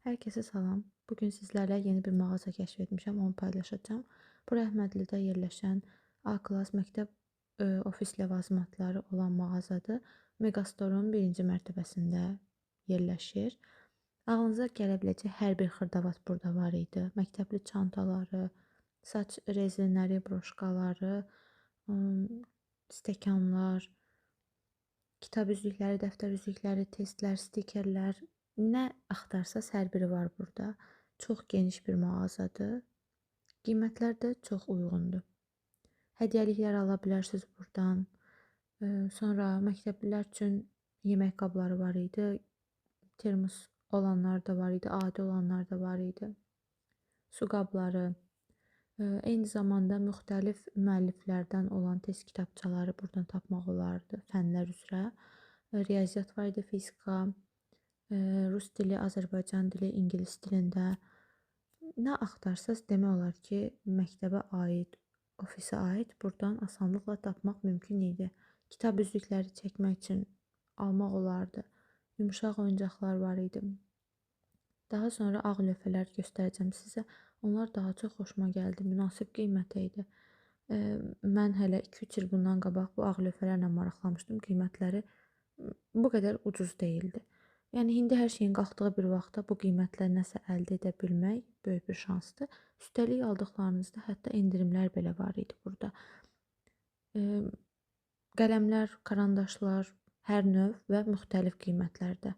Herkese salam. Bugün sizlərlə yeni bir mağaza kəşf etmişəm, onu paylaşacağım. Bu Rəhmətlidə yerləşən A-klass məktəb ofis ləvazimatları olan mağazadır. Megastorun birinci mərtəbəsində yerləşir. Ağlınıza gələ biləcək hər bir xırdavat burada var idi. Məktəbli çantaları, saç rezinləri, broşkaları, stəkanlar, kitab üzükləri, dəftər üzükləri, testlər, stikerlər, nə axtarsanız hər biri var burada. Çox geniş bir mağazadır. Qiymətlər də çox uyğundur. Hədiyyəliklər ala bilərsiniz buradan. Sonra məktəblilər üçün yemək qabları var idi. Termos olanlar da var idi, adi olanlar da var idi. Su qabları, eyni zamanda müxtəlif müəlliflərdən olan test kitabçaları buradan tapmaq olardı fənlər üzrə. Riyaziyyat var idi, fizika, rus dili, Azərbaycan dili, ingilis dilində. Nə axtarsanız demək olar ki, məktəbə aid, ofisə aid buradan asanlıqla tapmaq mümkün idi. Kitab üzükləri çəkmək üçün almaq olardı. Yumuşaq oyuncaqlar var idi. Daha sonra ağ lövhələr göstərəcəm sizə. Onlar daha çox xoşuma gəldi. Münasib qiymətə idi. Mən hələ 2-3 il bundan qabaq bu ağ lövhələrlə maraqlanmışdım. Qiymətləri bu qədər ucuz deyildi. Yəni indi hər şeyin qalxdığı bir vaxtda bu qiymətlə nəsə əldə edə bilmək böyük bir şansdır. Üstəlik aldıqlarınızda hətta endirimlər belə var idi burada. Qələmlər, karandaşlar hər növ və müxtəlif qiymətlərdə.